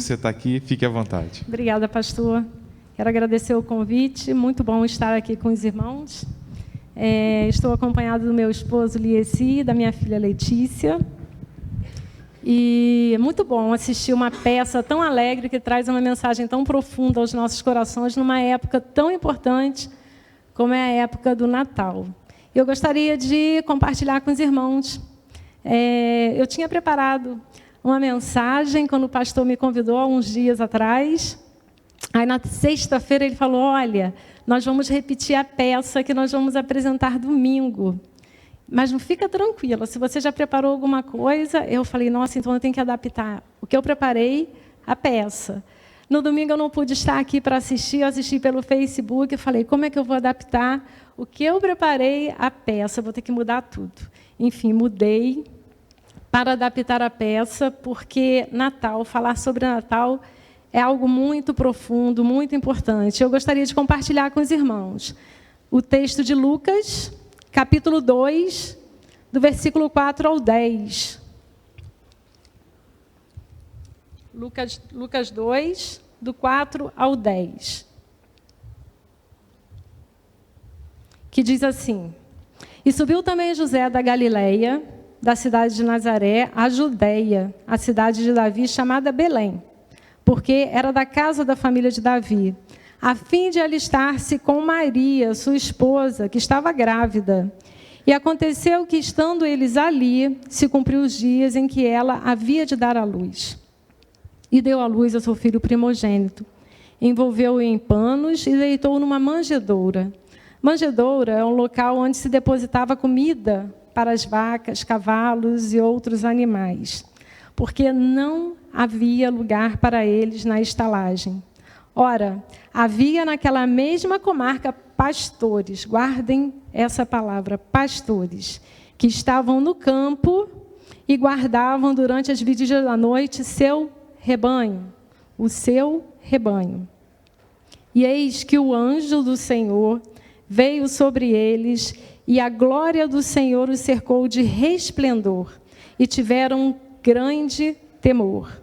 você está aqui, fique à vontade. Obrigada, pastor. Quero agradecer o convite, muito bom estar aqui com os irmãos. Estou acompanhado do meu esposo, Liesi, e da minha filha, Letícia. E é muito bom assistir uma peça tão alegre que traz uma mensagem tão profunda aos nossos corações numa época tão importante como é a época do Natal. Eu gostaria de compartilhar com os irmãos. Eu tinha preparado uma mensagem quando o pastor me convidou há uns dias atrás. Aí, na sexta-feira, ele falou, olha, nós vamos repetir a peça que nós vamos apresentar domingo. Mas não fica tranquila, se você já preparou alguma coisa, eu falei, nossa, então eu tenho que adaptar o que eu preparei à peça. No domingo eu não pude estar aqui para assistir, eu assisti pelo Facebook, eu falei, como é que eu vou adaptar o que eu preparei à peça? Eu vou ter que mudar tudo. Enfim, mudei para adaptar a peça, porque Natal, falar sobre Natal é algo muito profundo, muito importante. Eu gostaria de compartilhar com os irmãos o texto de Lucas, capítulo 2, do versículo 4 ao 10. Lucas 2, do 4 ao 10. Que diz assim: E subiu também José da Galileia, da cidade de Nazaré, à Judeia, a cidade de Davi, chamada Belém, porque era da casa da família de Davi, a fim de alistar-se com Maria, sua esposa, que estava grávida. E aconteceu que, estando eles ali, se cumpriu os dias em que ela havia de dar à luz. E deu à luz a seu filho primogênito. Envolveu-o em panos e deitou-o numa manjedoura. Manjedoura é um local onde se depositava comida para as vacas, cavalos e outros animais, porque não havia lugar para eles na estalagem. Ora, havia naquela mesma comarca pastores, guardem essa palavra, pastores, que estavam no campo e guardavam durante as vigílias da noite seu rebanho, o seu rebanho. E eis que o anjo do Senhor veio sobre eles, e a glória do Senhor os cercou de resplendor, e tiveram grande temor.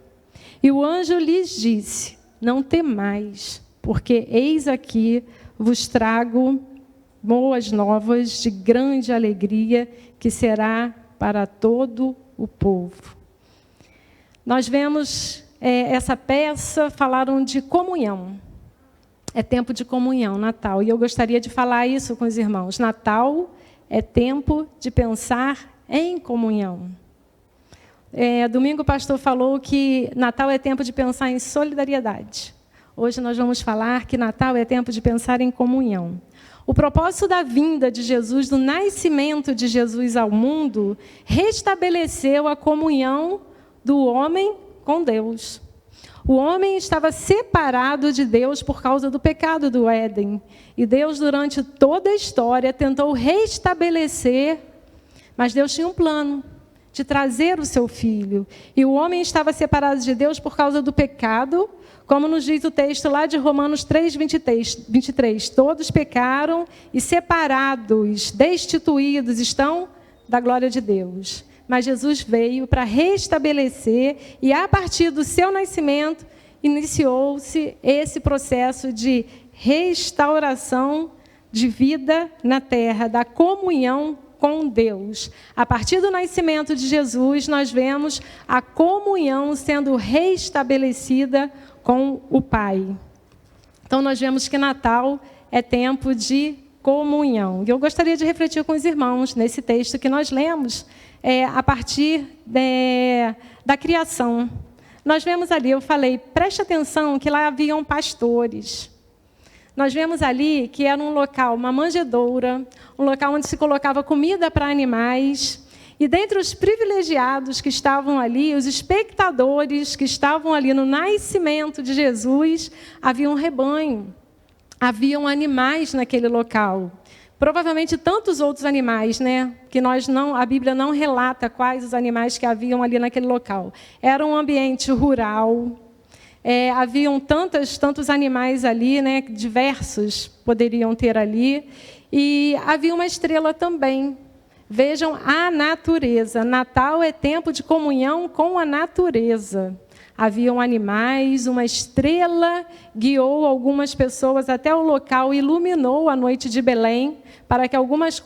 E o anjo lhes disse: Não temais, porque eis aqui vos trago boas novas de grande alegria, que será para todo o povo. Nós vemos essa peça, falaram de comunhão. É tempo de comunhão, Natal. E eu gostaria de falar isso com os irmãos. Natal é tempo de pensar em comunhão. Domingo o pastor falou que Natal é tempo de pensar em solidariedade. Hoje nós vamos falar que Natal é tempo de pensar em comunhão. O propósito da vinda de Jesus, do nascimento de Jesus ao mundo, restabeleceu a comunhão do homem com Deus. O homem estava separado de Deus por causa do pecado do Éden. E Deus, durante toda a história, tentou restabelecer, mas Deus tinha um plano de trazer o seu filho. E o homem estava separado de Deus por causa do pecado, como nos diz o texto lá de Romanos 3, 23. Todos pecaram e separados, destituídos estão da glória de Deus. Mas Jesus veio para restabelecer, e a partir do seu nascimento, iniciou-se esse processo de restauração de vida na terra, da comunhão com Deus. A partir do nascimento de Jesus, nós vemos a comunhão sendo restabelecida com o Pai. Então, nós vemos que Natal é tempo de comunhão. E eu gostaria de refletir com os irmãos nesse texto que nós lemos, a partir da criação. Nós vemos ali, eu falei, preste atenção que lá haviam pastores. Nós vemos ali que era um local, uma manjedoura, um local onde se colocava comida para animais. E dentre os privilegiados que estavam ali, os espectadores que estavam ali no nascimento de Jesus, havia um rebanho, haviam animais naquele local. Provavelmente tantos outros animais, né? Que a Bíblia não relata quais os animais que haviam ali naquele local. Era um ambiente rural, haviam tantos animais ali, né? Diversos poderiam ter ali. E havia uma estrela também. Vejam a natureza. Natal é tempo de comunhão com a natureza. haviam animais, uma estrela guiou algumas pessoas até o local, iluminou a noite de Belém, para que algumas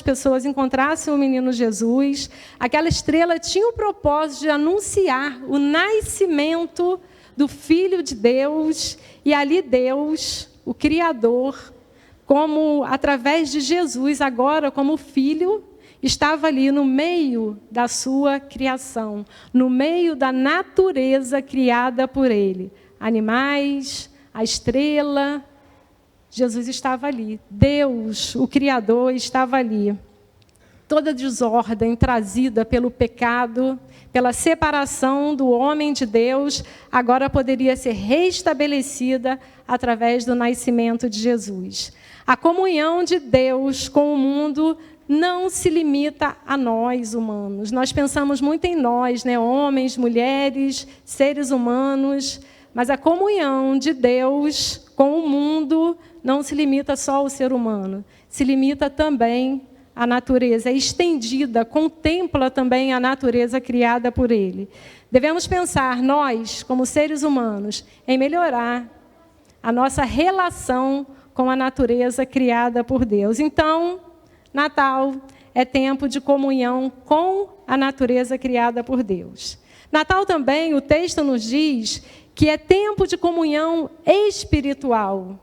pessoas encontrassem o menino Jesus. Aquela estrela tinha o propósito de anunciar o nascimento do Filho de Deus, e ali Deus, o Criador, como através de Jesus, agora como Filho, estava ali no meio da sua criação, no meio da natureza criada por Ele. Animais, a estrela, Jesus estava ali. Deus, o Criador, estava ali. Toda desordem trazida pelo pecado, pela separação do homem de Deus, agora poderia ser restabelecida através do nascimento de Jesus. A comunhão de Deus com o mundo não se limita a nós, humanos. Nós pensamos muito em nós, né? Homens, mulheres, seres humanos, mas a comunhão de Deus com o mundo não se limita só ao ser humano, se limita também à natureza, é estendida, contempla também a natureza criada por Ele. Devemos pensar, nós, como seres humanos, em melhorar a nossa relação com a natureza criada por Deus. Então, Natal é tempo de comunhão com a natureza criada por Deus. Natal também, o texto nos diz que é tempo de comunhão espiritual.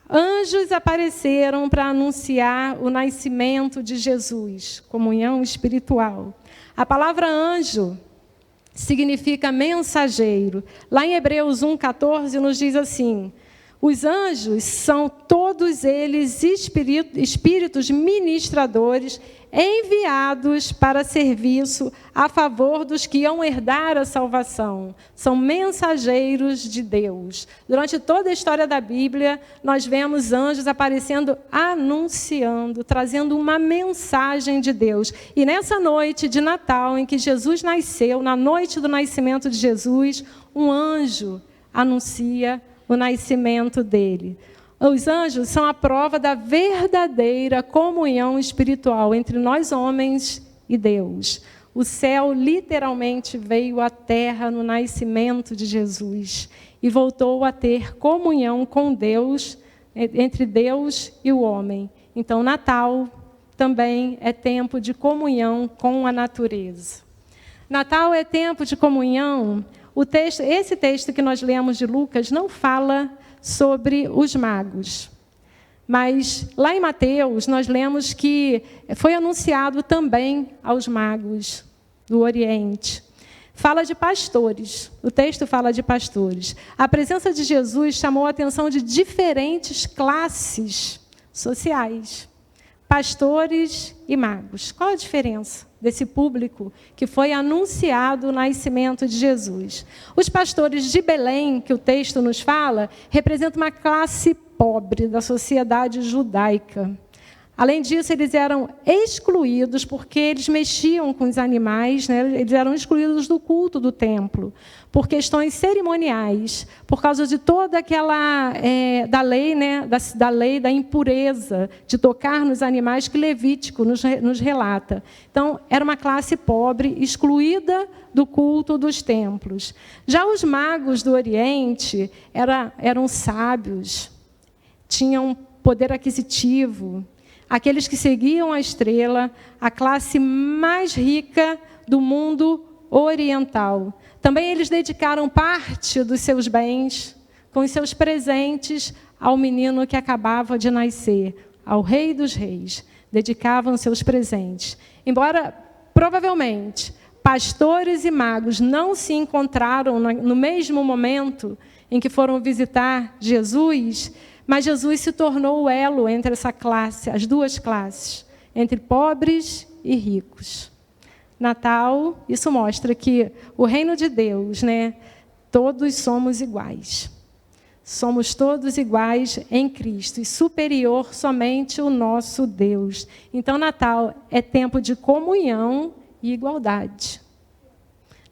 Anjos apareceram para anunciar o nascimento de Jesus, comunhão espiritual. A palavra anjo significa mensageiro. Lá em Hebreus 1,14 nos diz assim: os anjos são todos eles espíritos ministradores enviados para serviço a favor dos que iam herdar a salvação. São mensageiros de Deus. Durante toda a história da Bíblia, nós vemos anjos aparecendo, anunciando, trazendo uma mensagem de Deus. E nessa noite de Natal, em que Jesus nasceu, na noite do nascimento de Jesus, um anjo anuncia o nascimento dele. Os anjos são a prova da verdadeira comunhão espiritual entre nós homens e Deus. O céu literalmente veio à terra no nascimento de Jesus e voltou a ter comunhão com Deus, entre Deus e o homem. Então, Natal também é tempo de comunhão com a natureza. Natal é tempo de comunhão. Esse texto que nós lemos de Lucas não fala sobre os magos. Mas lá em Mateus nós lemos que foi anunciado também aos magos do Oriente. Fala de pastores. O texto fala de pastores. A presença de Jesus chamou a atenção de diferentes classes sociais. Pastores e magos. Qual a diferença desse público que foi anunciado o nascimento de Jesus? Os pastores de Belém, que o texto nos fala, representam uma classe pobre da sociedade judaica. Além disso, eles eram excluídos porque eles mexiam com os animais, né? Eles eram excluídos do culto do templo, por questões cerimoniais, por causa de toda aquela da lei, né? da lei da impureza, de tocar nos animais que Levítico nos relata. Então, era uma classe pobre, excluída do culto dos templos. Já os magos do Oriente eram sábios, tinham poder aquisitivo, aqueles que seguiam a estrela, a classe mais rica do mundo oriental. Também eles dedicaram parte dos seus bens, com os seus presentes, ao menino que acabava de nascer, ao Rei dos Reis. Dedicavam seus presentes. Embora, provavelmente, pastores e magos não se encontraram no mesmo momento em que foram visitar Jesus, mas Jesus se tornou o elo entre essa classe, as duas classes, entre pobres e ricos. Natal, isso mostra que o reino de Deus, né, todos somos iguais. Somos todos iguais em Cristo, e superior somente o nosso Deus. Então, Natal é tempo de comunhão e igualdade.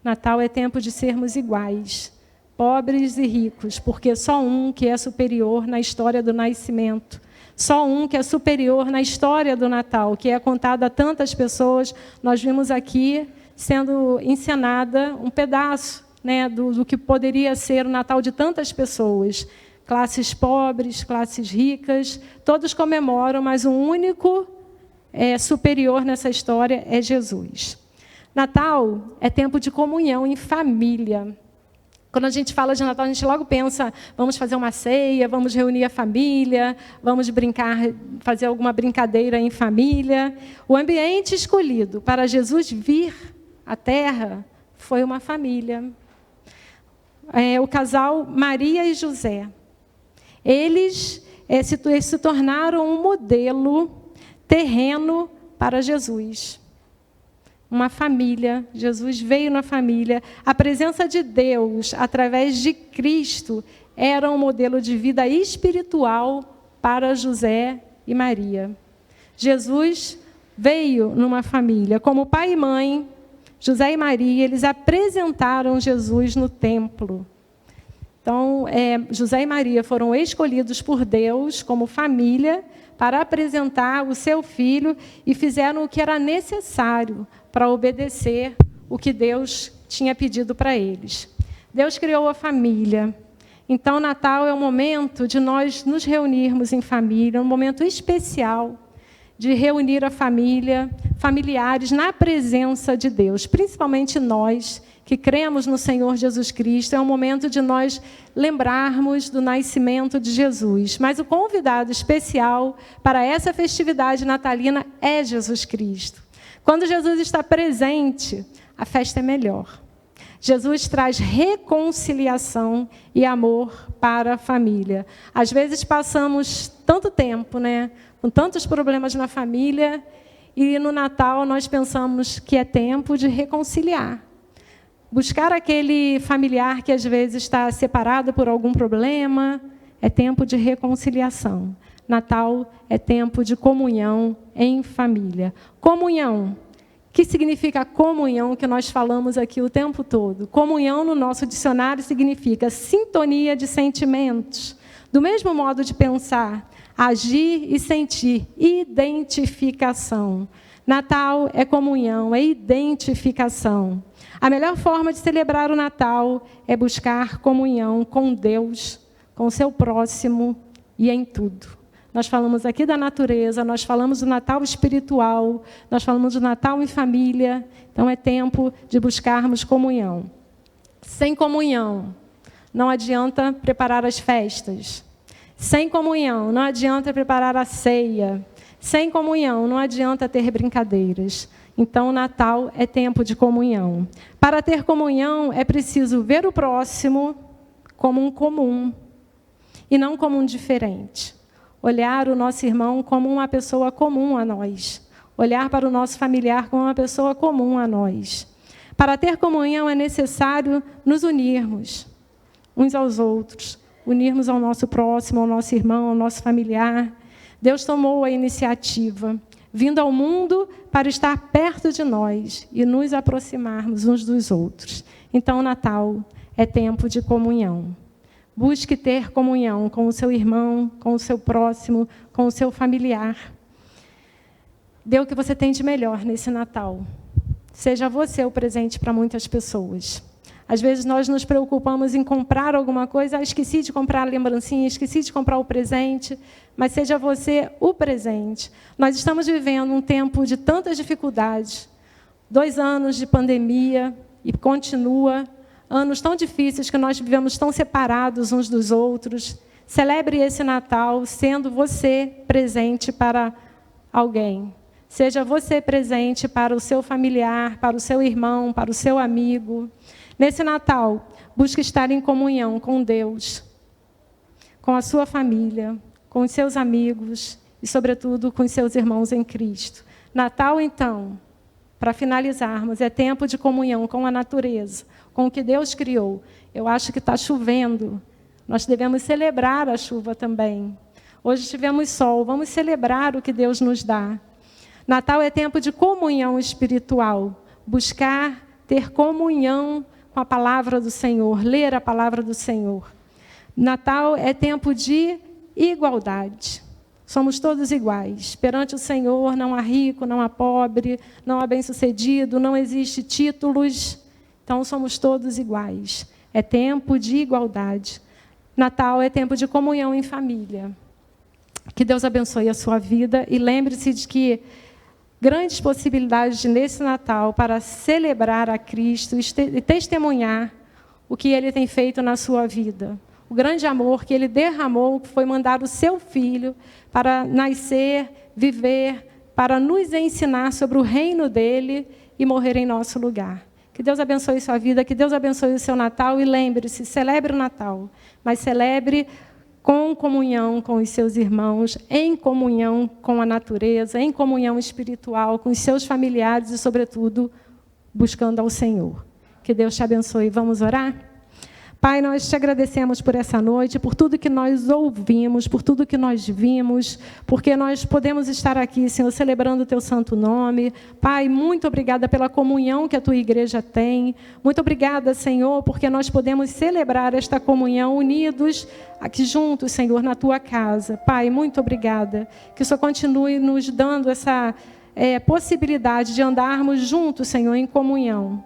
Natal é tempo de sermos iguais, pobres e ricos, porque só um que é superior na história do nascimento, só um que é superior na história do Natal, que é contado a tantas pessoas. Nós vimos aqui sendo encenada um pedaço, né, do que poderia ser o Natal de tantas pessoas. Classes pobres, classes ricas, todos comemoram, mas o único superior nessa história é Jesus. Natal é tempo de comunhão em família. Quando a gente fala de Natal, a gente logo pensa, vamos fazer uma ceia, vamos reunir a família, vamos brincar, fazer alguma brincadeira em família. O ambiente escolhido para Jesus vir à Terra foi uma família. O casal Maria e José. Eles se tornaram um modelo terreno para Jesus. Uma família, Jesus veio na família. A presença de Deus, através de Cristo, era um modelo de vida espiritual para José e Maria. Jesus veio numa família. Como pai e mãe, José e Maria, eles apresentaram Jesus no templo. Então, José e Maria foram escolhidos por Deus como família para apresentar o seu filho e fizeram o que era necessário para obedecer o que Deus tinha pedido para eles. Deus criou a família. Então, Natal é um momento de nós nos reunirmos em família, um momento especial de reunir a família, familiares na presença de Deus, principalmente nós que cremos no Senhor Jesus Cristo. É um momento de nós lembrarmos do nascimento de Jesus. Mas o convidado especial para essa festividade natalina é Jesus Cristo. Quando Jesus está presente, a festa é melhor. Jesus traz reconciliação e amor para a família. Às vezes passamos tanto tempo, né, com tantos problemas na família, e no Natal nós pensamos que é tempo de reconciliar. Buscar aquele familiar que às vezes está separado por algum problema, é tempo de reconciliação. Natal é tempo de comunhão em família. Comunhão. O que significa comunhão que nós falamos aqui o tempo todo? Comunhão no nosso dicionário significa sintonia de sentimentos. Do mesmo modo de pensar, agir e sentir, identificação. Natal é comunhão, é identificação. A melhor forma de celebrar o Natal é buscar comunhão com Deus, com o seu próximo e em tudo. Nós falamos aqui da natureza, nós falamos do Natal espiritual, nós falamos do Natal em família. Então, é tempo de buscarmos comunhão. Sem comunhão, não adianta preparar as festas. Sem comunhão, não adianta preparar a ceia. Sem comunhão, não adianta ter brincadeiras. Então, o Natal é tempo de comunhão. Para ter comunhão, é preciso ver o próximo como um comum e não como um diferente. Olhar o nosso irmão como uma pessoa comum a nós. Olhar para o nosso familiar como uma pessoa comum a nós. Para ter comunhão, é necessário nos unirmos uns aos outros, unirmos ao nosso próximo, ao nosso irmão, ao nosso familiar. Deus tomou a iniciativa, vindo ao mundo para estar perto de nós e nos aproximarmos uns dos outros. Então, o Natal é tempo de comunhão. Busque ter comunhão com o seu irmão, com o seu próximo, com o seu familiar. Dê o que você tem de melhor nesse Natal. Seja você o presente para muitas pessoas. Às vezes nós nos preocupamos em comprar alguma coisa, esqueci de comprar a lembrancinha, esqueci de comprar o presente, mas seja você o presente. Nós estamos vivendo um tempo de tantas dificuldades, 2 anos de pandemia e continua, anos tão difíceis que nós vivemos tão separados uns dos outros. Celebre esse Natal sendo você presente para alguém. Seja você presente para o seu familiar, para o seu irmão, para o seu amigo. Nesse Natal, busque estar em comunhão com Deus, com a sua família, com os seus amigos e, sobretudo, com os seus irmãos em Cristo. Natal, então, para finalizarmos, é tempo de comunhão com a natureza, com o que Deus criou. Eu acho que está chovendo. Nós devemos celebrar a chuva também. Hoje tivemos sol, vamos celebrar o que Deus nos dá. Natal é tempo de comunhão espiritual, buscar ter comunhão com a palavra do Senhor, ler a palavra do Senhor. Natal é tempo de igualdade. Somos todos iguais. Perante o Senhor não há rico, não há pobre, não há bem-sucedido, não existe títulos. Então somos todos iguais. É tempo de igualdade. Natal é tempo de comunhão em família. Que Deus abençoe a sua vida e lembre-se de que grandes possibilidades nesse Natal para celebrar a Cristo e testemunhar o que Ele tem feito na sua vida. O grande amor que Ele derramou, que foi mandar o seu Filho para nascer, viver, para nos ensinar sobre o reino dEle e morrer em nosso lugar. Que Deus abençoe sua vida, que Deus abençoe o seu Natal e lembre-se, celebre o Natal, mas celebre com comunhão com os seus irmãos, em comunhão com a natureza, em comunhão espiritual com os seus familiares e, sobretudo, buscando ao Senhor. Que Deus te abençoe. Vamos orar? Pai, nós te agradecemos por essa noite, por tudo que nós ouvimos, por tudo que nós vimos, porque nós podemos estar aqui, Senhor, celebrando o teu santo nome. Pai, muito obrigada pela comunhão que a tua igreja tem. Muito obrigada, Senhor, porque nós podemos celebrar esta comunhão unidos aqui juntos, Senhor, na tua casa. Pai, muito obrigada. Que o Senhor continue nos dando essa possibilidade de andarmos juntos, Senhor, em comunhão.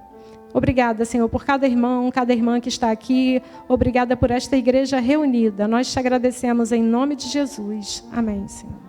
Obrigada, Senhor, por cada irmão, cada irmã que está aqui. Obrigada por esta igreja reunida. Nós te agradecemos em nome de Jesus. Amém, Senhor.